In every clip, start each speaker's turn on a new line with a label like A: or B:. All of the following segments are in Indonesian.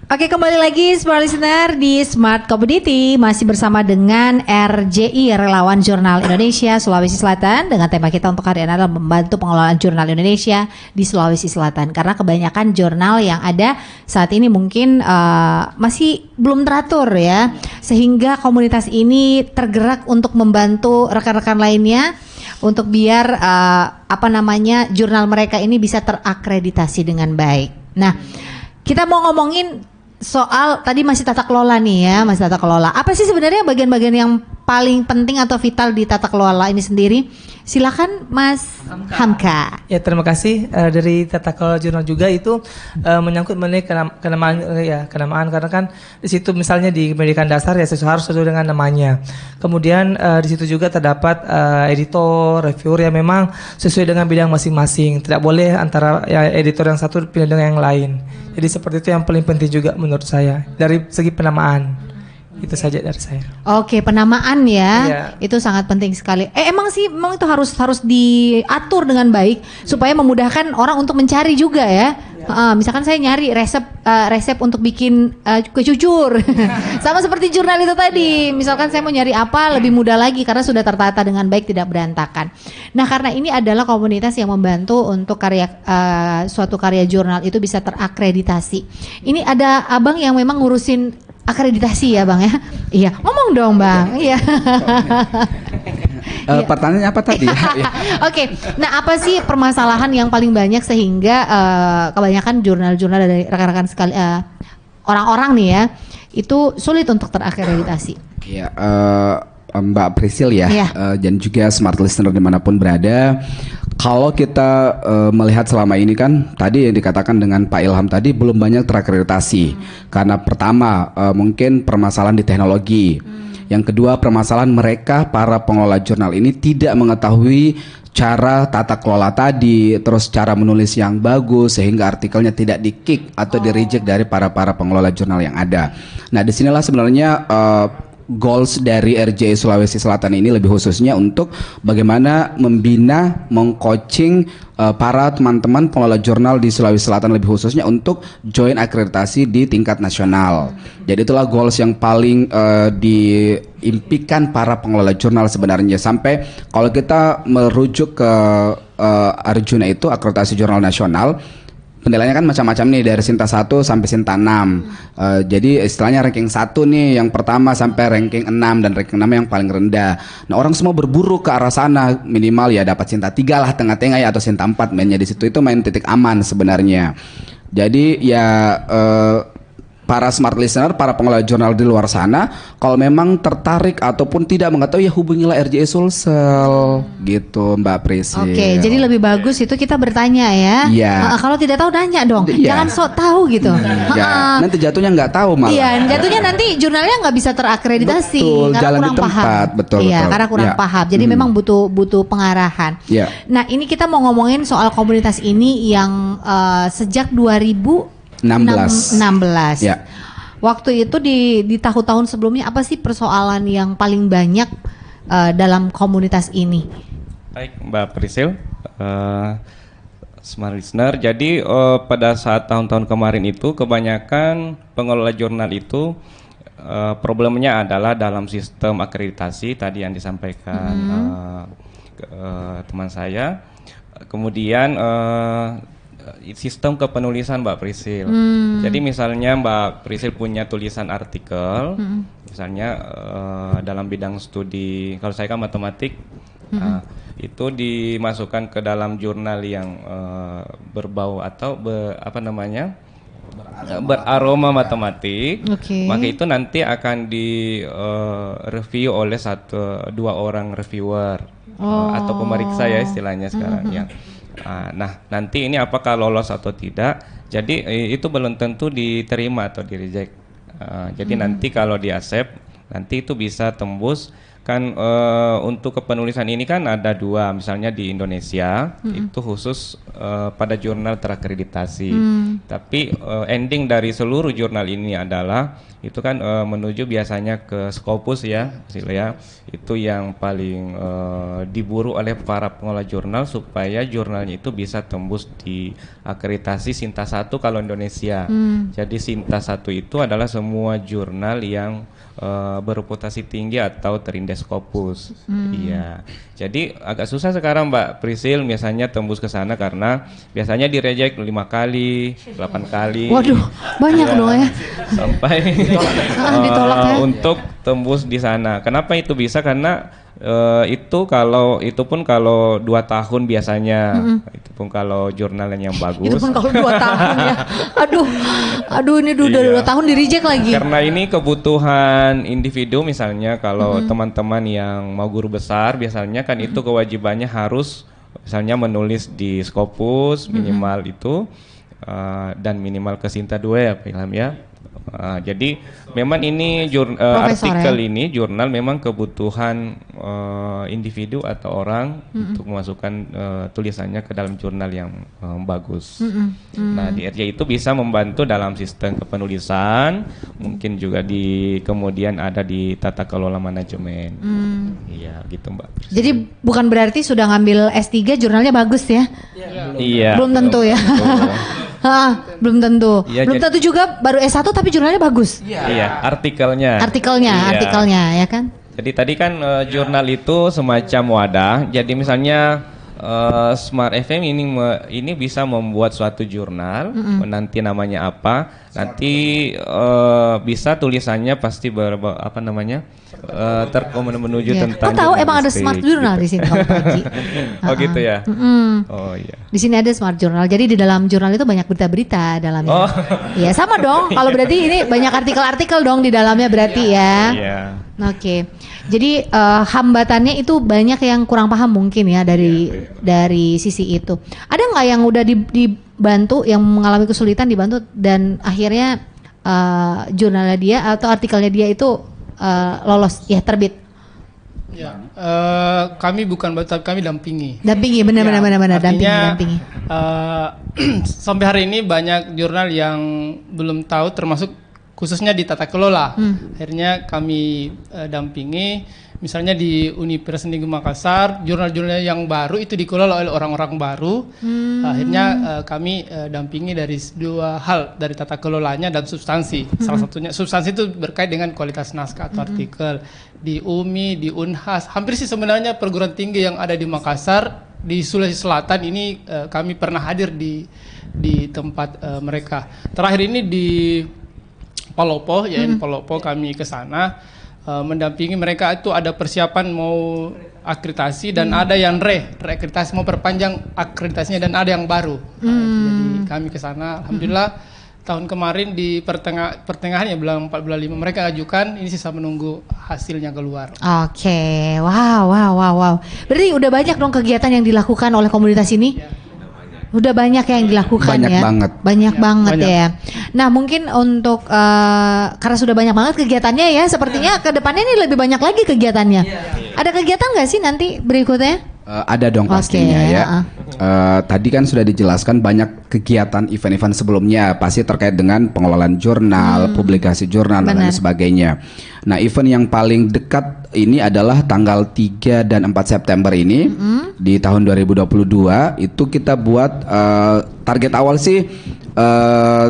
A: Oke, kembali lagi Smart Listener di Smart Community. Masih bersama dengan RJI, Relawan Jurnal Indonesia Sulawesi Selatan. Dengan tema kita untuk hari ini adalah membantu pengelolaan jurnal Indonesia di Sulawesi Selatan. Karena kebanyakan jurnal yang ada saat ini mungkin masih belum teratur ya. Sehingga komunitas ini tergerak untuk membantu rekan-rekan lainnya untuk biar jurnal mereka ini bisa terakreditasi dengan baik. Nah, kita mau ngomongin soal tadi masih tata kelola nih ya, masih tata kelola. Apa sih sebenarnya bagian-bagian yang paling penting atau vital di tata kelola ini sendiri? Silakan Mas Hamka.
B: Ya, terima kasih. Dari tata kelola jurnal juga itu menyangkut mengenai kenamaan karena kan di situ misalnya di pendidikan dasar ya harus sesuai dengan namanya. Kemudian di situ juga terdapat editor, reviewer yang memang sesuai dengan bidang masing-masing. Tidak boleh antara editor yang satu pindah dengan yang lain. Jadi seperti itu yang paling penting juga menurut saya dari segi penamaan. Itu saja dari saya. Oke,
A: penamaan ya, itu sangat penting sekali. Emang itu harus diatur dengan baik supaya memudahkan orang untuk mencari juga ya. Misalkan saya nyari resep untuk bikin kue cucur, sama seperti jurnal itu tadi. Misalkan saya mau nyari apa lebih mudah lagi karena sudah tertata dengan baik, tidak berantakan. Nah, karena ini adalah komunitas yang membantu untuk suatu karya jurnal itu bisa terakreditasi. Ini ada abang yang memang ngurusin akreditasi ya bang ya? Iya, ngomong dong bang. Iya.
C: Pertanyaannya apa tadi?
A: Oke, nah apa sih permasalahan yang paling banyak sehingga kebanyakan jurnal-jurnal dari rekan-rekan sekali orang-orang nih ya itu sulit untuk terakreditasi?
C: Iya, Mbak Prisil ya, dan juga smart listener dimanapun berada. Kalau kita melihat selama ini kan tadi yang dikatakan dengan Pak Ilham tadi belum banyak terakreditasi karena pertama mungkin permasalahan di teknologi, yang kedua permasalahan mereka para pengelola jurnal ini tidak mengetahui cara tata kelola tadi, terus cara menulis yang bagus sehingga artikelnya tidak di-kick atau di-reject dari para pengelola jurnal yang ada. Nah, disinilah sebenarnya goals dari RJI Sulawesi Selatan ini lebih khususnya untuk bagaimana membina, mengcoaching para teman-teman pengelola jurnal di Sulawesi Selatan lebih khususnya untuk join akreditasi di tingkat nasional. Jadi itulah goals yang paling diimpikan para pengelola jurnal sebenarnya. Sampai kalau kita merujuk ke Arjuna itu akreditasi jurnal nasional, penilaiannya kan macam-macam nih dari Sinta 1 sampai Sinta 6. Jadi istilahnya ranking 1 nih yang pertama sampai ranking 6 dan ranking 6 yang paling rendah. Nah, orang semua berburu ke arah sana, minimal ya dapat Sinta 3 lah tengah-tengah ya atau Sinta 4 mainnya di situ, itu main titik aman sebenarnya. Jadi ya para smart listener, para pengelola jurnal di luar sana, kalau memang tertarik ataupun tidak mengetahui ya hubungilah RJI Sulsel gitu Mbak Prisi.
A: Oke, jadi lebih bagus itu kita bertanya ya.
C: Iya.
A: Kalau tidak tahu nanya dong, jangan sok tahu gitu.
C: Nanti jatuhnya nggak tahu malah.
A: Iya, jatuhnya nanti jurnalnya nggak bisa terakreditasi.
C: Betul,
A: karena
C: jalan
A: kurang
C: di tempat,
A: paham.
C: betul.
A: Iya, karena kurang paham. Jadi memang butuh pengarahan.
C: Iya.
A: Nah, ini kita mau ngomongin soal komunitas ini yang sejak 2016.
C: Ya.
A: Waktu itu di tahun-tahun sebelumnya apa sih persoalan yang paling banyak dalam komunitas ini?
D: Baik, Mbak Prisil, smart listener. Jadi pada saat tahun-tahun kemarin itu kebanyakan pengelola jurnal itu problemnya adalah dalam sistem akreditasi tadi yang disampaikan teman saya. Kemudian sistem kepenulisan Mbak Prisil. Jadi misalnya Mbak Prisil punya tulisan artikel, misalnya dalam bidang studi, kalau saya kan matematik, itu dimasukkan ke dalam jurnal yang berbau atau beraroma matematik, maka itu nanti akan di review oleh 1-2 orang reviewer atau pemeriksa ya istilahnya sekarang ya. Nah, nanti ini apakah lolos atau tidak, jadi itu belum tentu diterima atau di reject. Jadi nanti kalau di accept, nanti itu bisa tembus kan untuk kepenulisan ini kan ada dua, misalnya di Indonesia itu khusus pada jurnal terakreditasi. Tapi ending dari seluruh jurnal ini adalah itu kan menuju biasanya ke Scopus ya, itu yang paling diburu oleh para pengelola jurnal supaya jurnalnya itu bisa tembus di akreditasi Sinta 1 kalau Indonesia. Jadi Sinta 1 itu adalah semua jurnal yang bereputasi tinggi atau terindeks Scopus. Iya. Jadi agak susah sekarang Mbak Prisil misalnya tembus ke sana karena biasanya direject 5 kali, 8 kali.
A: Waduh, banyak dong ya.
D: Sampai
A: ditolak ya.
D: Untuk tembus di sana. Kenapa itu bisa? Karena itu pun kalau 2 tahun biasanya, itu pun kalau jurnalnya yang bagus.
A: Itu pun kalau 2 tahun ya. Aduh ini udah 2 tahun di reject lagi.
D: Karena ini kebutuhan individu, misalnya kalau teman-teman yang mau guru besar biasanya kan itu kewajibannya harus misalnya menulis di Scopus minimal itu dan minimal ke Sinta 2 ya Pak Ilham ya. Jadi memang ini artikel ini jurnal memang kebutuhan individu atau orang untuk memasukkan tulisannya ke dalam jurnal yang bagus. Nah di RJ itu bisa membantu dalam sistem kepenulisan, mungkin juga kemudian ada di tata kelola manajemen. Iya gitu Mbak.
A: Jadi bukan berarti sudah ngambil S3 jurnalnya bagus ya?
D: Iya.
A: Belum tentu ya. Belum tentu. Ya, belum tentu juga baru S1 tapi jurnalnya bagus.
D: Iya, artikelnya
A: ya kan.
D: Jadi tadi kan jurnal itu semacam wadah. Jadi misalnya Smart FM ini bisa membuat suatu jurnal, nanti namanya apa, nanti bisa tulisannya pasti menuju tentang.
A: Tahu emang ada Smart Journal di sini kalau pagi.
D: Oh gitu ya. Oh iya.
A: Di sini ada Smart Journal. Jadi di dalam jurnal itu banyak berita-berita dalamnya.
D: Oh.
A: Iya sama dong. Kalau berarti ini banyak artikel-artikel dong di dalamnya berarti ya.
D: Iya.
A: Oke. Jadi hambatannya itu banyak yang kurang paham mungkin ya dari sisi itu. Ada nggak yang udah dibantu, yang mengalami kesulitan dibantu dan akhirnya jurnalnya dia atau artikelnya dia itu lolos ya terbit?
E: Ya, kami bukan bantu, tapi kami dampingi.
A: Dampingi, benar. Dampingi.
E: Sampai hari ini banyak jurnal yang belum tahu, termasuk khususnya di tata kelola. Akhirnya kami dampingi, misalnya di Universitas Negeri Makassar, jurnal-jurnal yang baru itu dikelola oleh orang-orang baru. Akhirnya kami dampingi dari 2 hal, dari tata kelolanya dan substansi. Salah satunya substansi itu berkait dengan kualitas naskah atau artikel. Di UMI, di Unhas, hampir sih sebenarnya perguruan tinggi yang ada di Makassar, di Sulawesi Selatan ini kami pernah hadir di tempat mereka. Terakhir ini di Palopo, Palopo kami ke sana mendampingi mereka. Itu ada persiapan mau akreditasi dan ada yang reakreditasi, mau perpanjang akreditasinya dan ada yang baru. Jadi kami ke sana, alhamdulillah tahun kemarin di pertengahan ya bulan 4 bulan 5 mereka ajukan, ini sisa menunggu hasilnya keluar.
A: Oke. Wow. Berarti udah banyak dong kegiatan yang dilakukan oleh komunitas ini? Udah banyak yang dilakukan banyak banget ya. Nah mungkin untuk karena sudah banyak banget kegiatannya ya, sepertinya ke depannya ini lebih banyak lagi kegiatannya. Ada kegiatan nggak sih nanti berikutnya?
C: Ada dong pastinya ya. Tadi kan sudah dijelaskan banyak kegiatan event-event sebelumnya pasti terkait dengan pengelolaan jurnal, publikasi jurnal dan lain sebagainya. Nah event yang paling dekat ini adalah tanggal 3 dan 4 September ini di tahun 2022. Itu kita buat target awal sih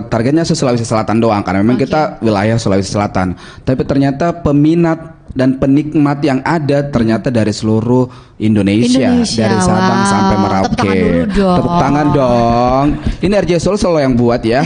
C: targetnya Sulawesi Selatan doang karena memang kita wilayah Sulawesi Selatan. Tapi ternyata peminat dan penikmat yang ada ternyata dari seluruh Indonesia dari Sabang sampai Merauke. Tepuk tangan dong. Ini RJ Solo yang buat ya.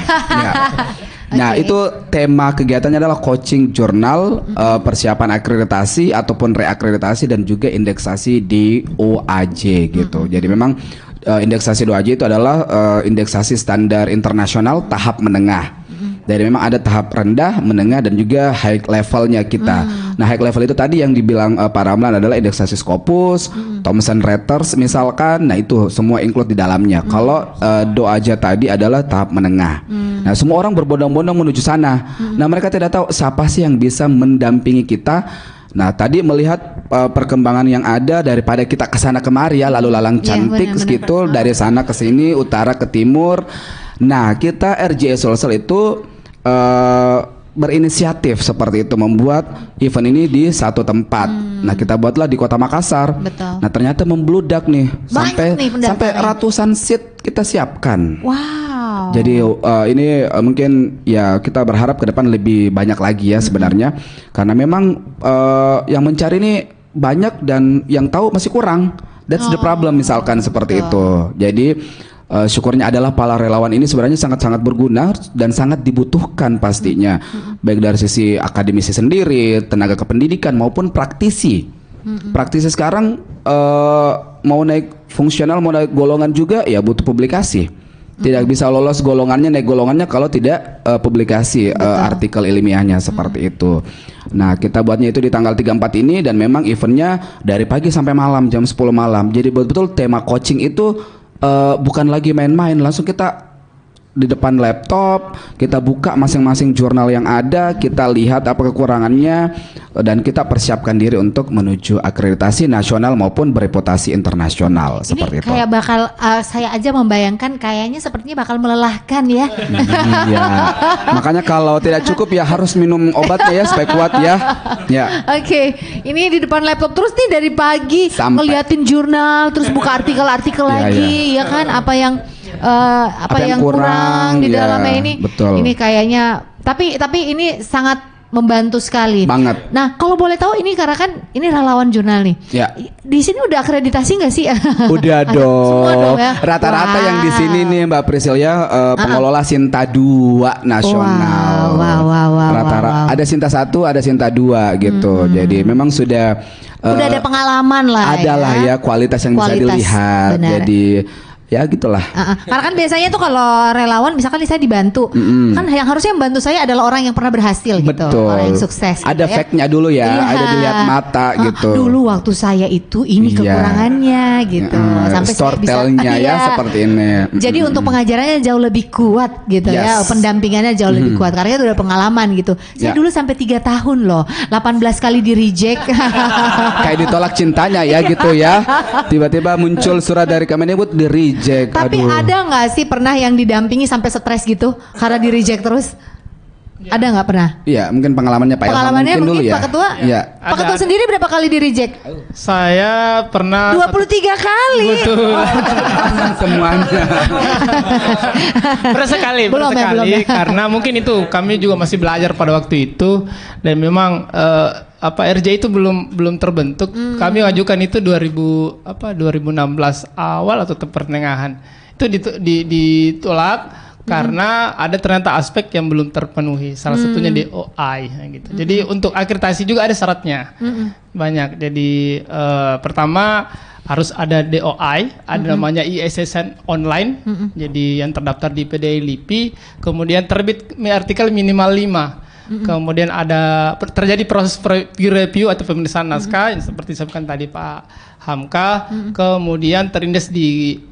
C: Nah itu tema kegiatannya adalah coaching jurnal, persiapan akreditasi ataupun reakreditasi dan juga indeksasi di OAJ gitu. Jadi memang indeksasi OAJ itu adalah indeksasi standar internasional tahap menengah. Jadi memang ada tahap rendah, menengah dan juga high levelnya kita. Nah high level itu tadi yang dibilang Pak Ramlan adalah indeksasi Scopus, Thomson Reuters misalkan. Nah itu semua include di dalamnya. Kalau DOAJ tadi adalah tahap menengah. Nah semua orang berbondong-bondong menuju sana. Nah mereka tidak tahu siapa sih yang bisa mendampingi kita. Nah tadi melihat perkembangan yang ada daripada kita kesana kemari ya lalu lalang cantik gitu dari sana ke sini utara ke timur. Nah kita RJI Sulsel itu berinisiatif seperti itu membuat event ini di satu tempat. Nah kita buatlah di Kota Makassar.
A: Betul.
C: Nah ternyata membludak nih sampai ratusan seat kita siapkan.
A: Wow.
C: Jadi ini mungkin ya kita berharap ke depan lebih banyak lagi ya sebenarnya karena memang yang mencari ini banyak dan yang tahu masih kurang. That's the problem misalkan seperti itu. Jadi syukurnya adalah para relawan ini sebenarnya sangat-sangat berguna dan sangat dibutuhkan pastinya baik dari sisi akademisi sendiri, tenaga kependidikan maupun praktisi. Praktisi sekarang mau naik fungsional mau naik golongan juga ya butuh publikasi. Tidak bisa lolos naik golongannya kalau tidak publikasi artikel ilmiahnya seperti itu. Nah kita buatnya itu di tanggal 34 ini dan memang eventnya dari pagi sampai malam jam 10 malam. Jadi betul-betul tema coaching itu bukan lagi main-main, langsung kita di depan laptop, kita buka masing-masing jurnal yang ada, kita lihat apa kekurangannya dan kita persiapkan diri untuk menuju akreditasi nasional maupun bereputasi internasional.
A: Ini
C: seperti itu.
A: Kayak bakal saya aja membayangkan kayaknya sepertinya bakal melelahkan ya.
C: Iya. Makanya kalau tidak cukup ya harus minum obatnya ya supaya kuat ya. Ya.
A: Oke, ini di depan laptop terus nih dari pagi ngeliatin jurnal, terus buka artikel-artikel lagi, ya kan apa yang kurang di dalamnya ini.
C: Betul.
A: Ini kayaknya tapi ini sangat membantu sekali.
C: Banget.
A: Nah, kalau boleh tahu ini karena kan ini relawan jurnal nih.
C: Ya.
A: Di sini udah akreditasi nggak sih?
C: Udah dong.
A: Semua dong ya.
C: Rata-rata yang di sini nih Mbak Priscilia pengelola Sinta 2 nasional.
A: Wow.
C: Rata-rata ada Sinta 1, ada Sinta 2 gitu. Jadi memang sudah
A: ada pengalaman lah.
C: Adalah ya kualitas yang bisa dilihat.
A: Benar.
C: Jadi ya gitulah.
A: Karena kan biasanya tuh kalau relawan misalkan saya dibantu, kan yang harusnya membantu saya adalah orang yang pernah berhasil gitu, orang yang sukses.
C: Ada
A: gitu,
C: fact-nya dulu ya, ada dilihat mata gitu.
A: Dulu waktu saya itu ini kekurangannya gitu, sampai saya bisa
C: ya seperti ini.
A: Jadi untuk pengajarannya jauh lebih kuat gitu ya, pendampingannya jauh lebih kuat karena itu udah pengalaman gitu. Saya dulu sampai 3 tahun loh, 18 kali di reject.
C: Kayak ditolak cintanya ya gitu ya. Tiba-tiba muncul surat dari Kemendikbud di reject.
A: Tapi ada nggak sih pernah yang didampingi sampai stres gitu karena di reject terus? Ada nggak pernah?
C: Iya, mungkin pengalamannya Pak Ilham
A: Pengalamannya mungkin
C: dulu ya.
A: Pak Ketua.
C: Iya.
A: Pak Ketua sendiri berapa kali di reject?
E: Saya pernah
A: 23 kali.
E: Betul.
C: Semuanya.
E: Pernah sekali karena mungkin itu kami juga masih belajar pada waktu itu dan memang RJ itu belum terbentuk. Kami ajukan itu 2016 awal atau pertengahan. Itu ditolak karena ada ternyata aspek yang belum terpenuhi. Salah satunya DOI gitu. Jadi untuk akreditasi juga ada syaratnya. Banyak. Jadi pertama harus ada DOI, ada namanya ISSN online. Jadi yang terdaftar di PDI LIPI, kemudian terbit artikel minimal 5. Kemudian ada terjadi proses peer review atau pemeriksaan naskah yang seperti disebutkan tadi Pak Hamka. Kemudian terindes di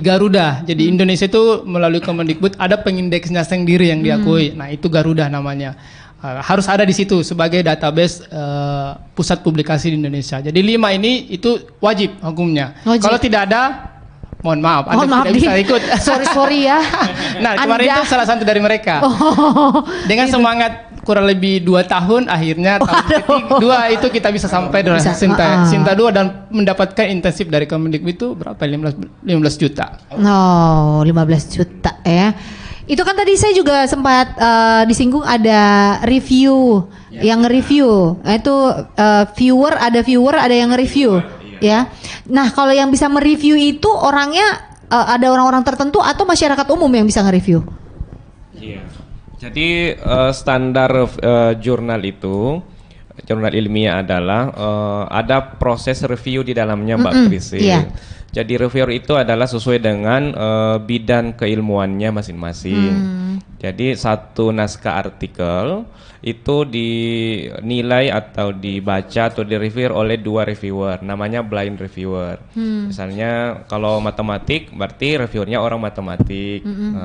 E: Garuda. Jadi Indonesia itu melalui Kemendikbud ada pengindeksnya sendiri yang diakui. Nah itu Garuda namanya. Harus ada di situ sebagai database pusat publikasi di Indonesia. Jadi 5 ini itu wajib hukumnya. Kalau tidak ada, mohon maaf, Anda tidak bisa ikut.
A: Sorry ya.
E: Nah, kemarin itu salah satu dari mereka. Dengan semangat kurang lebih 2 tahun, akhirnya tahun kedua itu kita bisa sampai dengan Sinta 2 dan mendapatkan intensif dari Kemendikbud itu berapa? 15 juta.
A: No, 15 juta ya. Itu kan tadi saya juga sempat disinggung ada review, yang nge-review. Nah, itu viewer, ada yang nge-review. Ya, nah kalau yang bisa mereview itu orangnya ada orang-orang tertentu atau masyarakat umum yang bisa nge-review?
D: Iya. Jadi standar jurnal itu, jurnal ilmiah adalah ada proses review di dalamnya Mbak Priscil. Iya. Jadi reviewer itu adalah sesuai dengan bidang keilmuannya masing-masing. Jadi satu naskah artikel itu dinilai atau dibaca atau direview oleh 2 reviewer, namanya blind reviewer. Misalnya kalau matematik berarti reviewernya orang matematik.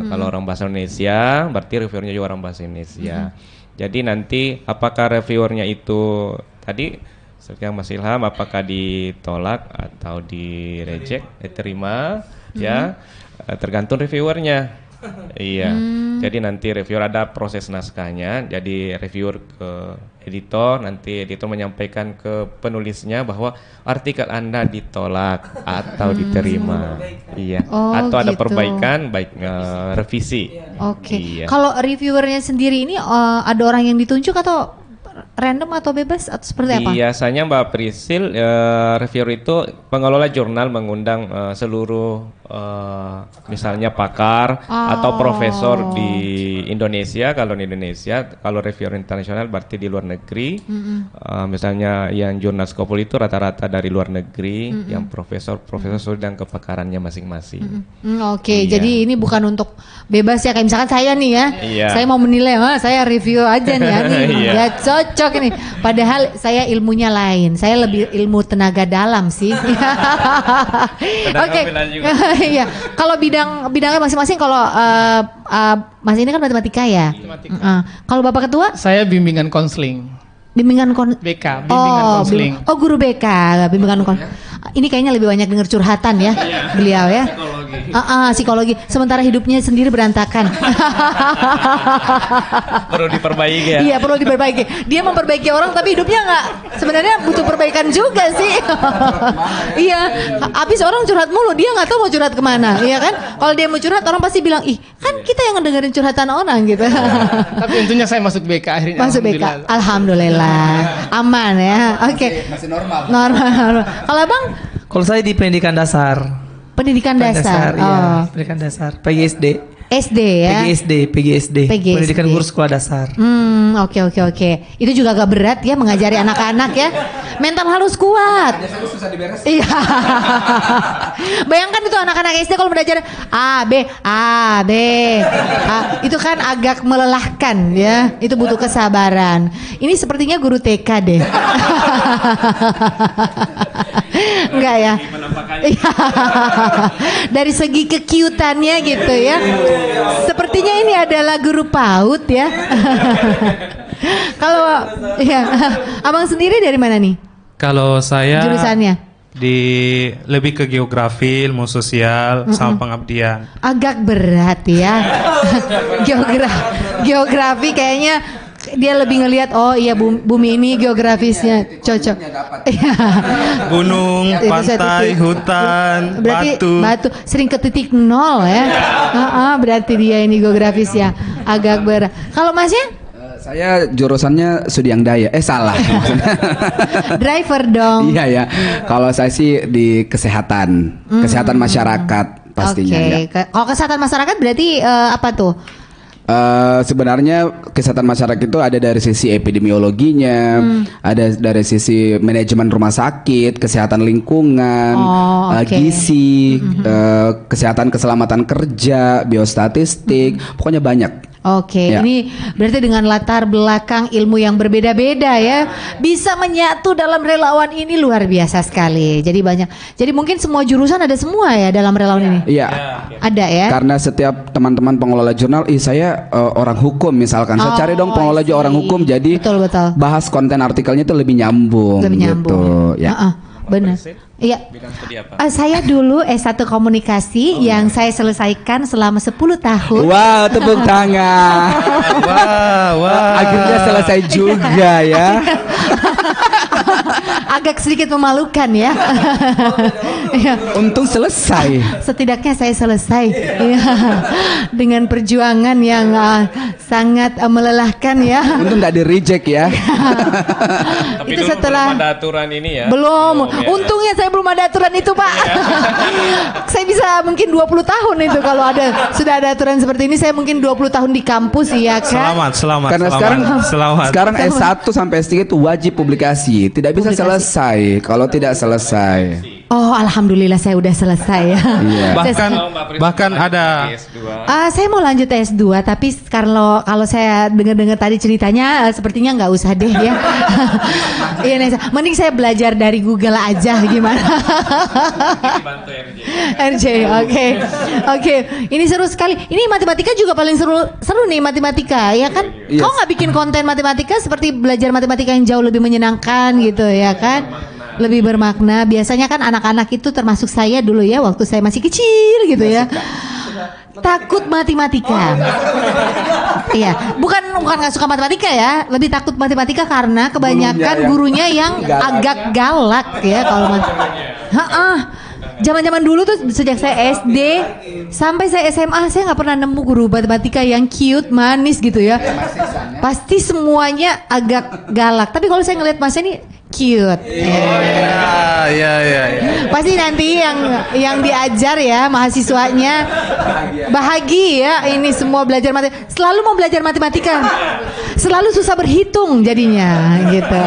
D: Kalau orang bahasa Indonesia berarti reviewernya juga orang bahasa Indonesia. Jadi nanti apakah reviewernya itu tadi Sekarang Mas Ilham apakah ditolak atau diterima ya tergantung reviewernya. Iya. Jadi nanti reviewer ada proses naskahnya. Jadi reviewer ke editor, nanti editor menyampaikan ke penulisnya bahwa artikel Anda ditolak atau diterima. Iya. Atau ada perbaikan, baik revisi.
A: Oke. Kalau reviewernya sendiri ini ada orang yang ditunjuk atau random atau bebas atau seperti apa?
D: Biasanya Mbak Prisil, reviewer itu pengelola jurnal mengundang seluruh misalnya pakar atau profesor di Indonesia. Kalau di Indonesia, kalau reviewer internasional berarti di luar negeri. Misalnya yang jurnal Scopus itu rata-rata dari luar negeri, yang profesor sedang kepakarannya masing-masing.
A: Oke, jadi ini bukan untuk bebas ya, kayak misalkan saya nih ya, saya mau menilai, saya review aja nih, ya cocok ini. Padahal saya ilmunya lain, saya lebih ilmu tenaga dalam sih. Oke, iya. Kalau bidangnya masing-masing, kalau Mas ini kan matematika ya. Kalau Bapak Ketua?
E: Saya bimbingan konseling.
A: Bimbingan
E: BK, bimbingan konseling.
A: Guru BK, bimbingan ini kayaknya lebih banyak dengar curhatan ya, beliau ya. Psikologi. Sementara hidupnya sendiri berantakan.
D: Perlu diperbaiki ya.
A: Iya, perlu diperbaiki. Dia memperbaiki orang tapi hidupnya nggak, sebenarnya butuh perbaikan juga sih. Iya, habis orang curhat mulu, dia nggak tahu mau curhat kemana, iya kan? Kalau dia mau curhat, orang pasti bilang, ih kan kita yang ngedengerin curhatan orang gitu.
E: Tapi untungnya saya masuk BK akhirnya.
A: Masuk BK, alhamdulillah, aman ya. Oke.
C: Masih normal.
A: Normal. Kalau Bang?
B: Kalau saya di pendidikan dasar.
A: Pendidikan dasar.
B: Iya, pendidikan dasar. PGSD.
A: SD ya.
B: PGSD. Pendidikan guru sekolah dasar.
A: Oke. Itu juga agak berat ya mengajari anak-anak ya. Mental harus kuat.
C: Susah diberes.
A: Iya. Bayangkan itu anak-anak SD kalau belajar A, B. Itu kan agak melelahkan ya. Itu butuh kesabaran. Ini sepertinya guru TK deh. Enggak ya? Iya. Dari segi kekiutannya gitu ya. Sepertinya ini adalah guru PAUD ya. Kalau ya, Abang sendiri dari mana nih?
F: Kalau saya
A: jurusannya
F: lebih ke geografi, ilmu sosial, sama pengabdian.
A: Agak berat ya. Geografi kayaknya dia lebih ngelihat, oh iya bumi ini geografisnya cocok.
F: Gunung, pantai, hutan,
A: berarti
F: batu.
A: Sering ke titik nol ya. Berarti dia ini geografis ya, agak berat. Kalau Masnya?
C: Saya jurusannya Sudiang Daya. Salah.
A: Driver dong.
C: Iya ya. Kalau saya sih di kesehatan masyarakat pastinya.
A: Oke.
C: Ya.
A: Kalau kesehatan masyarakat berarti apa tuh?
C: Sebenarnya kesehatan masyarakat itu ada dari sisi epidemiologinya, ada dari sisi manajemen rumah sakit, kesehatan lingkungan, gizi, kesehatan keselamatan kerja, biostatistik, pokoknya banyak.
A: Oke, ini berarti dengan latar belakang ilmu yang berbeda-beda ya, bisa menyatu dalam relawan ini luar biasa sekali. Jadi banyak. Jadi mungkin semua jurusan ada semua ya dalam relawan ini.
C: Iya.
A: Ada ya.
C: Karena setiap teman-teman pengelola jurnal, saya orang hukum misalkan, saya cari dong pengelola orang hukum, jadi
A: betul.
C: bahas konten artikelnya itu lebih nyambung. Gitu. Ya.
A: Benar. Iya. Saya dulu S1 komunikasi yang saya selesaikan selama 10 tahun.
C: Wow, tepuk tangan.
F: Wah.
C: Akhirnya selesai juga ya.
A: Agak sedikit memalukan ya.
C: Untung selesai.
A: Setidaknya saya selesai dengan perjuangan yang sangat melelahkan ya.
C: Untung nggak di reject ya.
D: Tapi
A: itu
D: dulu
A: setelah
D: belum ada aturan ini ya.
A: Belum. Untungnya saya belum ada aturan itu, Pak. Saya bisa mungkin 20 tahun itu kalau sudah ada aturan seperti ini. Saya mungkin 20 tahun di kampus ya kan.
F: Selamat.
C: Karena sekarang S1 sampai S3 itu wajib publikasi. Tidak bisa selesai kalau tidak selesai.
A: Oh, alhamdulillah saya udah selesai ya.
C: Iya.
F: Bahkan ada
A: Saya mau lanjut S2, tapi kalau saya dengar-dengar tadi ceritanya sepertinya nggak usah deh ya. Iya, Nesa. Mending saya belajar dari Google aja gimana. RJ, oke. Ini seru sekali. Ini matematika juga paling seru nih matematika, ya kan?
C: Yes.
A: Kau nggak bikin konten matematika seperti belajar matematika yang jauh lebih menyenangkan gitu ya kan? Lebih bermakna. Biasanya kan anak-anak itu termasuk saya dulu ya waktu saya masih kecil gitu ya. Takut matematika. Iya, bukan nggak suka matematika ya, lebih takut matematika karena kebanyakan gurunya yang agak galak ya kalau Zaman-zaman dulu tuh sejak saya SD sampai saya SMA saya nggak pernah nemu guru matematika yang cute, manis gitu ya. Pasti semuanya agak galak. Tapi kalau saya ngeliat Mas ini cute.
F: Iya.
A: Pasti nanti yang diajar ya mahasiswanya bahagia ini semua belajar matematika. Selalu mau belajar matematika. Selalu susah berhitung jadinya gitu.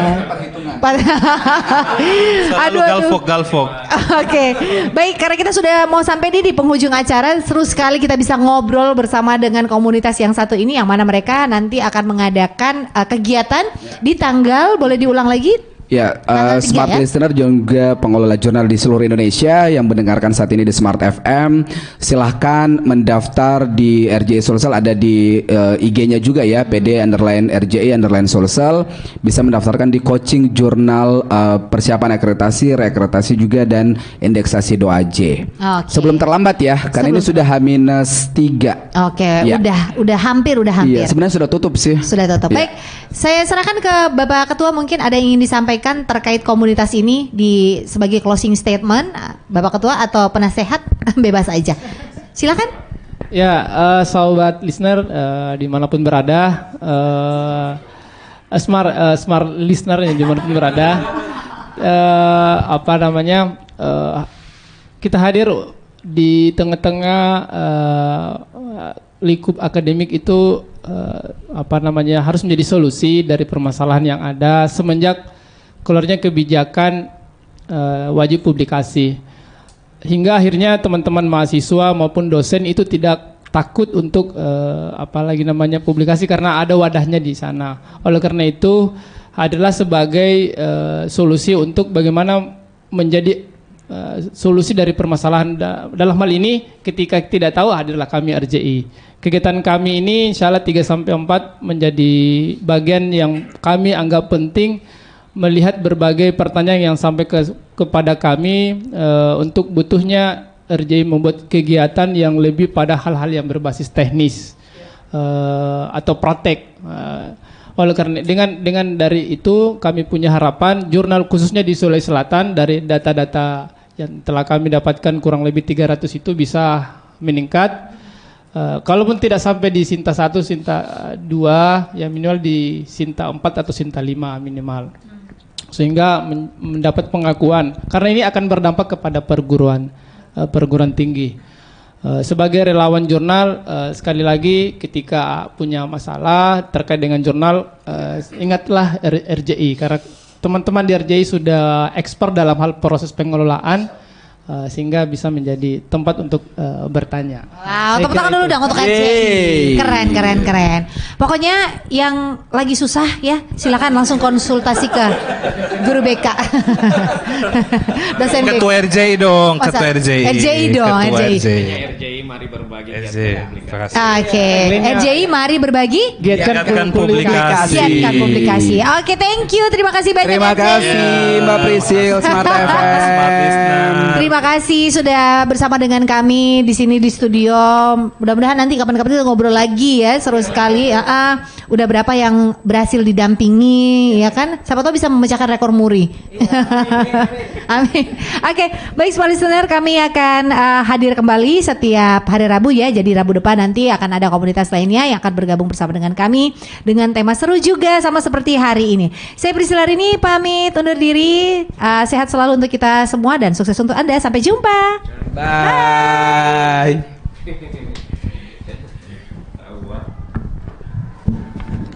F: Selalu galvok.
A: Oke. Baik, karena kita sudah mau sampai di penghujung acara, seru sekali kita bisa ngobrol bersama dengan komunitas yang satu ini yang mana mereka nanti akan mengadakan kegiatan di tanggal, boleh diulang lagi?
C: Ya, Smart Listener juga pengelola jurnal di seluruh Indonesia yang mendengarkan saat ini di Smart FM, silahkan mendaftar di RJI Sulsel, ada di IG-nya juga ya, PD_RJI_Sulsel, bisa mendaftarkan di coaching jurnal persiapan akreditasi, reakreditasi juga dan indeksasi DOAJ.
A: Okay.
C: Sebelum terlambat ya, karena ini sudah H-3.
A: Oke,
C: ya.
A: udah hampir.
C: Iya, sebenarnya sudah tutup sih.
A: Sudah tutup.
C: Ya.
A: Baik, saya serahkan ke Bapak Ketua, mungkin ada yang ingin disampaikan terkait komunitas ini sebagai closing statement, Bapak Ketua atau penasehat bebas aja. Silakan.
E: Ya, sahabat listener dimanapun berada, smart listener yang dimanapun berada, kita hadir di tengah-tengah lingkup akademik itu harus menjadi solusi dari permasalahan yang ada semenjak keluarnya kebijakan wajib publikasi, hingga akhirnya teman-teman mahasiswa maupun dosen itu tidak takut untuk publikasi karena ada wadahnya di sana. Oleh karena itu adalah sebagai solusi untuk bagaimana menjadi solusi dari permasalahan dalam hal ini. Ketika tidak tahu, hadirlah kami RJI. Kegiatan kami ini insya Allah 3-4 menjadi bagian yang kami anggap penting, melihat berbagai pertanyaan yang sampai kepada kami untuk butuhnya RJI membuat kegiatan yang lebih pada hal-hal yang berbasis teknis atau praktek. Oleh karena dengan dari itu kami punya harapan jurnal khususnya di Sulawesi Selatan, dari data-data yang telah kami dapatkan kurang lebih 300 itu bisa meningkat. Kalaupun tidak sampai di Sinta 1, Sinta 2, ya minimal di Sinta 4 atau Sinta 5 minimal. Sehingga mendapat pengakuan, karena ini akan berdampak kepada perguruan tinggi. Sebagai relawan jurnal, sekali lagi ketika punya masalah terkait dengan jurnal, ingatlah RJI, karena teman-teman di RJI sudah expert dalam hal proses pengelolaan, sehingga bisa menjadi tempat untuk bertanya.
A: Wow, tepuk tangan dulu dong untuk RJI. Keren. Pokoknya yang lagi susah ya, silakan langsung konsultasi ke guru BK. Dosen BK.
F: Ketua RJI dong, Ketua RJI.
A: RJI dong, RJI.
D: RJI mari berbagi.
A: Oke, RJI mari berbagi.
F: Giatkan publikasi.
A: Giatkan publikasi. Oke, thank you. Terima kasih banyak.
C: Terima kasih Mbak Prisil, Smart FM.
A: Terima kasih sudah bersama dengan kami di sini di studio. Mudah-mudahan nanti kapan-kapan kita ngobrol lagi ya, seru sekali. Udah berapa yang berhasil didampingi ya kan? Siapa tahu bisa memecahkan rekor muri. Amin. Oke, baik smart listener, kami akan hadir kembali setiap hari Rabu ya. Jadi Rabu depan nanti akan ada komunitas lainnya yang akan bergabung bersama dengan kami dengan tema seru juga sama seperti hari ini. Saya Priscilla Rini pamit undur diri. Sehat selalu untuk kita semua dan sukses untuk Anda. Sampai jumpa.
C: Bye.